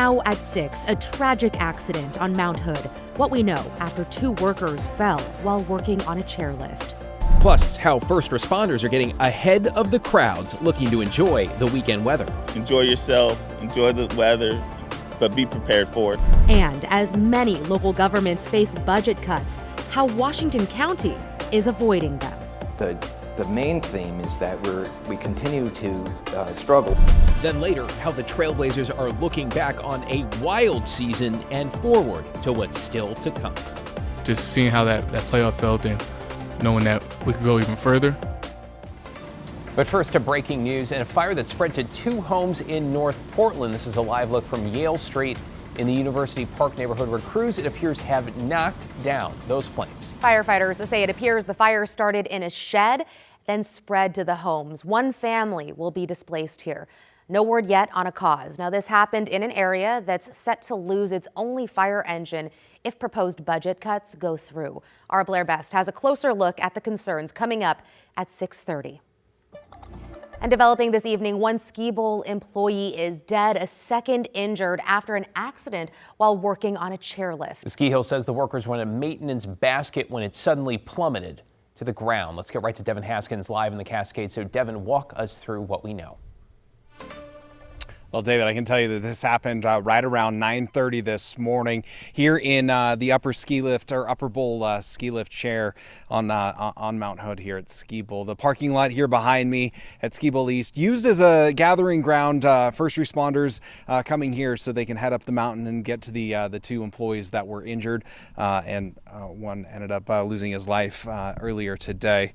Now at 6, a tragic accident on Mount Hood. What we know after 2 workers fell while working on a chairlift. Plus, how first responders are getting ahead of the crowds looking to enjoy the weekend weather. Enjoy yourself, enjoy the weather, but be prepared for it. And as many local governments face budget cuts, how Washington County is avoiding them. The main theme is that we continue to struggle. Then later, how the Trailblazers are looking back on a wild season and forward to what's still to come. Just seeing how that playoff felt and knowing that we could go even further. But first to breaking news and a fire that spread to 2 homes in North Portland. This is a live look from Yale Street in the University Park neighborhood where crews, it appears, have knocked down those flames. Firefighters say it appears the fire started in a shed, then spread to the homes. 1 family will be displaced here. No word yet on a cause. Now, this happened in an area that's set to lose its only fire engine if proposed budget cuts go through. Our Blair Best has a closer look at the concerns coming up at 6:30. And developing this evening, 1 ski bowl employee is dead, a second injured after an accident while working on a chairlift. The ski hill says the workers were in a maintenance basket when it suddenly plummeted to the ground. Let's get right to Devin Haskins live in the Cascades. So Devin, walk us through what we know. Well, David, I can tell you that this happened right around 9:30 this morning here in the upper ski lift or upper bowl ski lift chair on Mount Hood here at Ski Bowl. The parking lot here behind me at Ski Bowl East used as a gathering ground. First responders coming here so they can head up the mountain and get to the 2 employees that were injured, and one ended up losing his life earlier today.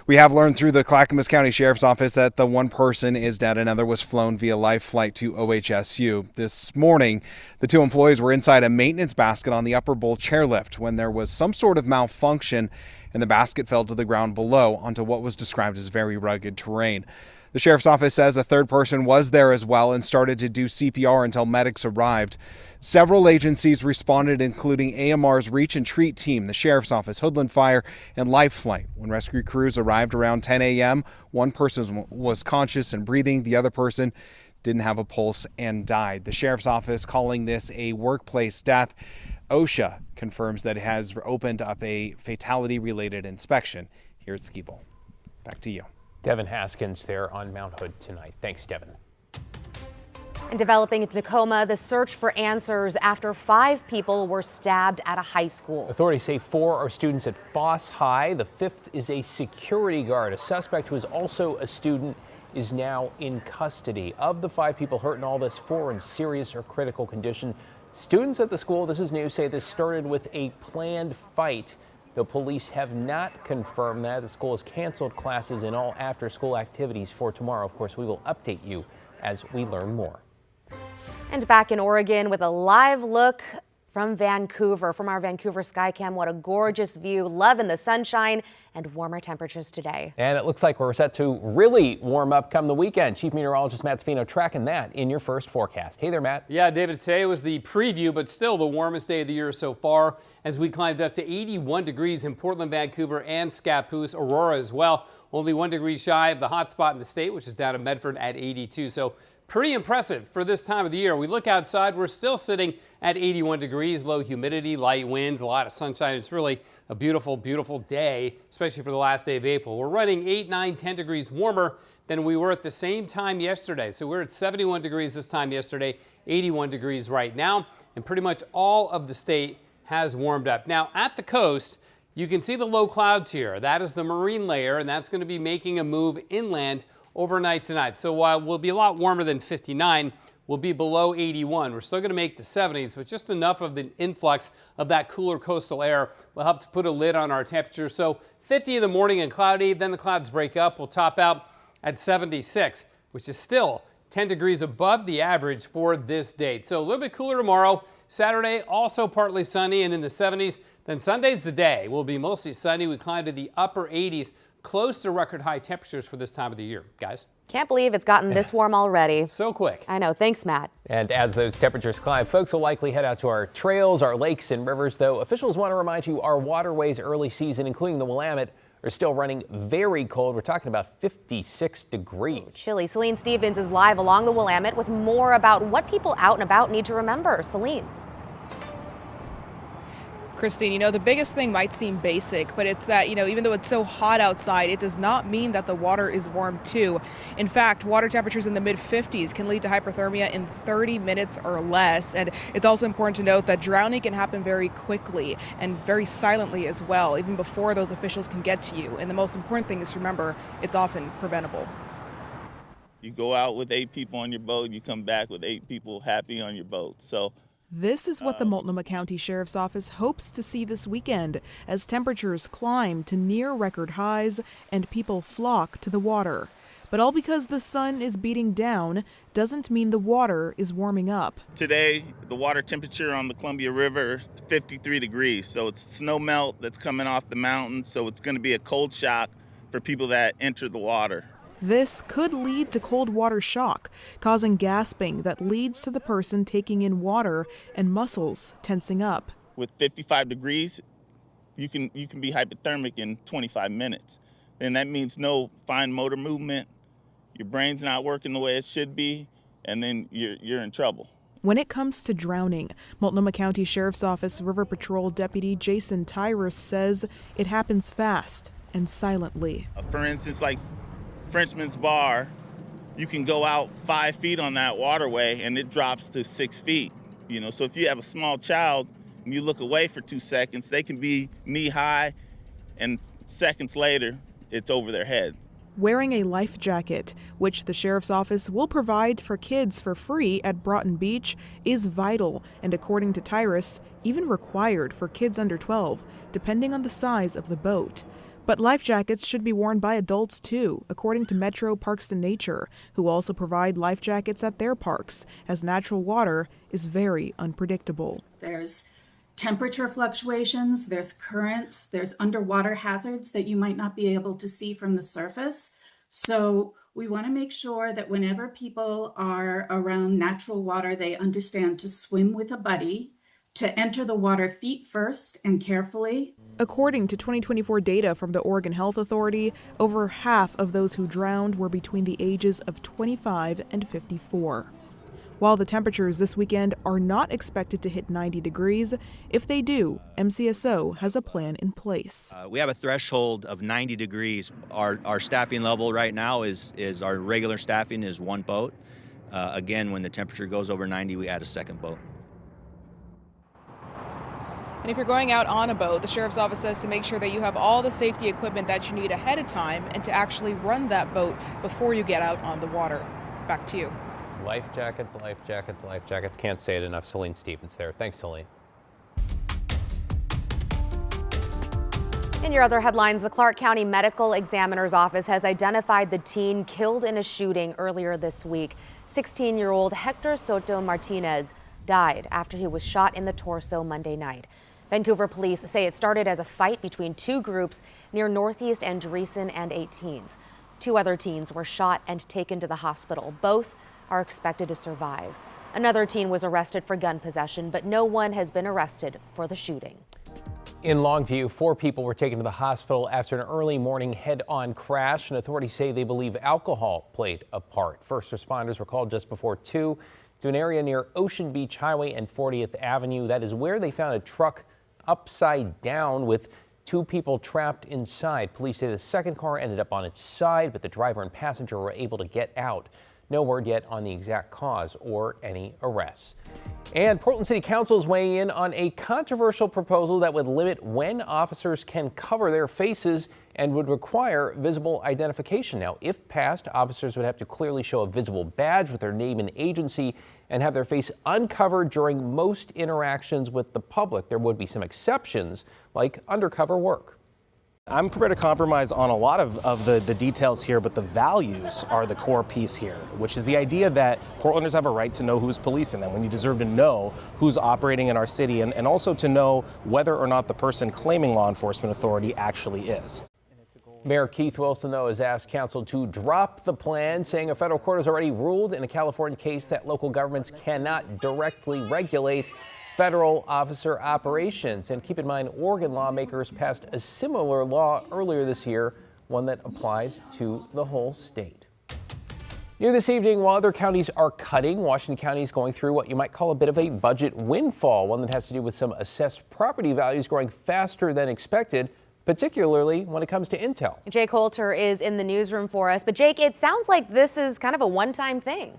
We have learned through the Clackamas County Sheriff's Office that the 1 person is dead. Another was flown via life flight to OHSU. This morning, the 2 employees were inside a maintenance basket on the upper bowl chairlift when there was some sort of malfunction and the basket fell to the ground below onto what was described as very rugged terrain. The Sheriff's Office says a 3rd person was there as well and started to do CPR until medics arrived. Several agencies responded, including AMR's Reach and Treat team, the Sheriff's Office, Hoodland Fire, and Life Flight. When rescue crews arrived around 10 a.m., 1 person was conscious and breathing. The other person didn't have a pulse and died. The Sheriff's Office calling this a workplace death. OSHA confirms that it has opened up a fatality-related inspection here at Ski Bowl. Back to you. Devin Haskins there on Mount Hood tonight. Thanks, Devin. And developing in Tacoma, the search for answers after 5 people were stabbed at a high school. Authorities say 4 are students at Foss High. The 5th is a security guard. A suspect who is also a student is now in custody. Of the 5 people hurt in all this, 4 in serious or critical condition. Students at the school, this is new, say this started with a planned fight. The police have not confirmed that. The school has canceled classes and all after-school activities for tomorrow. Of course, we will update you as we learn more. And back in Oregon with a live look from Vancouver, from our Vancouver Skycam. What a gorgeous view. Loving the sunshine and warmer temperatures today. And it looks like we're set to really warm up come the weekend. Chief Meteorologist Matt Sfino tracking that in your first forecast. Hey there, Matt. Yeah, David, today was the preview, but still the warmest day of the year so far as we climbed up to 81 degrees in Portland, Vancouver, and Scappoose, Aurora as well. Only 1 degree shy of the hot spot in the state, which is down in Medford at 82. So pretty impressive for this time of the year. We look outside, we're still sitting at 81 degrees, low humidity, light winds, a lot of sunshine. It's really a beautiful, beautiful day, especially for the last day of April. We're running 8, 9, 10 degrees warmer than we were at the same time yesterday. So we're at 71 degrees this time yesterday, 81 degrees right now, and pretty much all of the state has warmed up. Now at the coast, you can see the low clouds here. That is the marine layer, and that's going to be making a move inland overnight tonight. So while we'll be a lot warmer than 59, we'll be below 81. We're still going to make the 70s, but just enough of the influx of that cooler coastal air will help to put a lid on our temperature. So 50 in the morning and cloudy, then the clouds break up. We'll top out at 76, which is still 10 degrees above the average for this date. So a little bit cooler tomorrow. Saturday, also partly sunny and in the 70s. Then Sunday's the day. We'll be mostly sunny. We climb to the upper 80s. Close to record high temperatures for this time of the year, guys. Can't believe it's gotten this warm already. So quick. I know. Thanks, Matt. And as those temperatures climb, folks will likely head out to our trails, our lakes and rivers, though officials want to remind you our waterways early season, including the Willamette, are still running very cold. We're talking about 56 degrees. Chilly. Celine Stevens is live along the Willamette with more about what people out and about need to remember. Celine. Christine, you know, the biggest thing might seem basic, but it's that, you know, even though it's so hot outside, it does not mean that the water is warm too. In fact, water temperatures in the mid-50s can lead to hypothermia in 30 minutes or less. And it's also important to note that drowning can happen very quickly and very silently as well, even before those officials can get to you. And the most important thing is to remember, it's often preventable. You go out with 8 people on your boat, you come back with 8 people happy on your boat. So this is what the Multnomah County Sheriff's Office hopes to see this weekend as temperatures climb to near record highs and people flock to the water. But all because the sun is beating down doesn't mean the water is warming up. today, the water temperature on the Columbia River is 53 degrees. So it's snow melt that's coming off the mountain. So it's going to be a cold shock for people that enter the water. This could lead to cold water shock, causing gasping that leads to the person taking in water and muscles tensing up. With 55 degrees, you can be hypothermic in 25 minutes. Then that means no fine motor movement, your brain's not working the way it should be, and then you're in trouble. When it comes to drowning, Multnomah County Sheriff's Office River Patrol Deputy Jason Tyrus says it happens fast and silently. For instance, like Frenchman's Bar, you can go out 5 feet on that waterway and it drops to 6 feet. You know, so if you have a small child and you look away for 2 seconds, they can be knee high, and seconds later, it's over their head. Wearing a life jacket, which the Sheriff's Office will provide for kids for free at Broughton Beach, is vital and, according to Tyrus, even required for kids under 12, depending on the size of the boat. But life jackets should be worn by adults too, according to Metro Parks and Nature, who also provide life jackets at their parks, as natural water is very unpredictable. There's temperature fluctuations, there's currents, there's underwater hazards that you might not be able to see from the surface. So we want to make sure that whenever people are around natural water, they understand to swim with a buddy, to enter the water feet first and carefully. According to 2024 data from the Oregon Health Authority, over half of those who drowned were between the ages of 25 and 54. While the temperatures this weekend are not expected to hit 90 degrees, if they do, MCSO has a plan in place. We have a threshold of 90 degrees. Our staffing level right now is our regular staffing is 1 boat. Again, when the temperature goes over 90, we add a 2nd boat. And if you're going out on a boat, the Sheriff's Office says to make sure that you have all the safety equipment that you need ahead of time and to actually run that boat before you get out on the water. Back to you. Life jackets, life jackets, life jackets. Can't say it enough. Celine Stevens there. Thanks, Celine. In your other headlines, the Clark County Medical Examiner's Office has identified the teen killed in a shooting earlier this week. 16-year-old Hector Soto Martinez died after he was shot in the torso Monday night. Vancouver police say it started as a fight between 2 groups near Northeast Andreessen and 18th. 2 other teens were shot and taken to the hospital. Both are expected to survive. Another teen was arrested for gun possession, but no one has been arrested for the shooting. In Longview, 4 people were taken to the hospital after an early morning head-on crash, and authorities say they believe alcohol played a part. First responders were called just before 2 to an area near Ocean Beach Highway and 40th Avenue. That is where they found a truck upside down with 2 people trapped inside. Police say the second car ended up on its side, but the driver and passenger were able to get out. No word yet on the exact cause or any arrests. And Portland City Council is weighing in on a controversial proposal that would limit when officers can cover their faces and would require visible identification. Now, if passed, officers would have to clearly show a visible badge with their name and agency and have their face uncovered during most interactions with the public. There would be some exceptions, like undercover work. I'm prepared to compromise on a lot of the details here, but the values are the core piece here, which is the idea that Portlanders have a right to know who's policing them, when you deserve to know who's operating in our city, and also to know whether or not the person claiming law enforcement authority actually is. Mayor Keith Wilson, though, has asked council to drop the plan, saying a federal court has already ruled in a California case that local governments cannot directly regulate federal officer operations. And keep in mind, Oregon lawmakers passed a similar law earlier this year, one that applies to the whole state. New this evening, while other counties are cutting, Washington County is going through what you might call a bit of a budget windfall, one that has to do with some assessed property values growing faster than expected, particularly when it comes to Intel. Jake Holter is in the newsroom for us. But Jake, it sounds like this is kind of a one-time thing.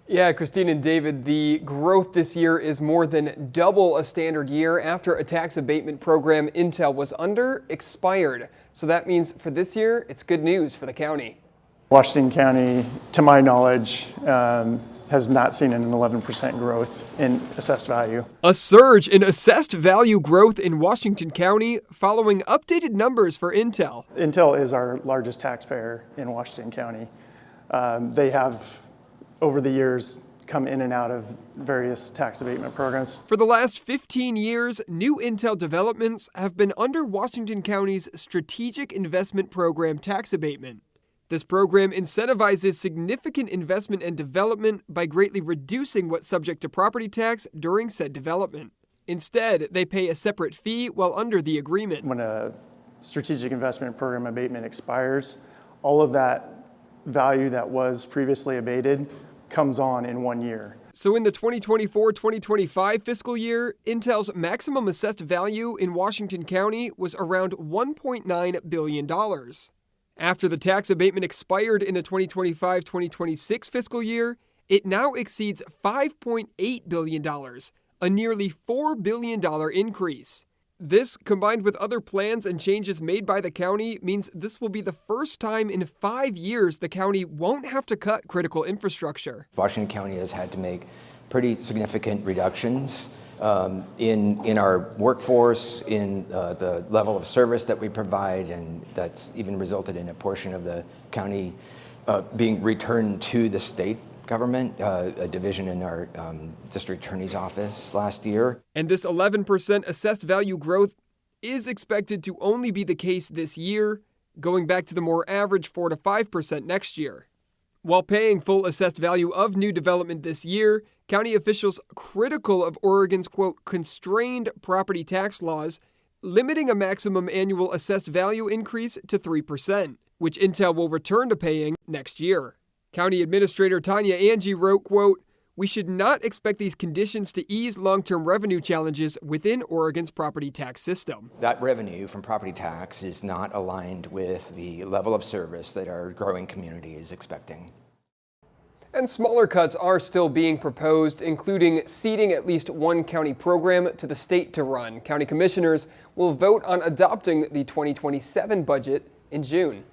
Yeah, Christine and David, the growth this year is more than double a standard year after a tax abatement program Intel was under expired. So that means for this year, it's good news for the county. Washington County, to my knowledge, has not seen an 11% growth in assessed value. A surge in assessed value growth in Washington County following updated numbers for Intel. Intel is our largest taxpayer in Washington County. They have, over the years, come in and out of various tax abatement programs. For the last 15 years, new Intel developments have been under Washington County's Strategic Investment Program tax abatement. This program incentivizes significant investment and development by greatly reducing what's subject to property tax during said development. Instead, they pay a separate fee while under the agreement. When a strategic investment program abatement expires, all of that value that was previously abated comes on in 1 year. So in the 2024-2025 fiscal year, Intel's maximum assessed value in Washington County was around $1.9 billion. After the tax abatement expired in the 2025-2026 fiscal year, it now exceeds $5.8 billion, a nearly $4 billion increase. This, combined with other plans and changes made by the county, means this will be the first time in 5 years the county won't have to cut critical infrastructure. Washington County has had to make pretty significant reductions in our workforce, in the level of service that we provide, and that's even resulted in a portion of the county being returned to the state government, a division in our district attorney's office last year. And this 11% assessed value growth is expected to only be the case this year, going back to the more average 4 to 5% next year. While paying full assessed value of new development this year, county officials critical of Oregon's, quote, constrained property tax laws, limiting a maximum annual assessed value increase to 3%, which Intel will return to paying next year. County Administrator Tanya Angie wrote, quote, "We should not expect these conditions to ease long-term revenue challenges within Oregon's property tax system." That revenue from property tax is not aligned with the level of service that our growing community is expecting. And smaller cuts are still being proposed, including ceding at least one county program to the state to run. County commissioners will vote on adopting the 2027 budget in June.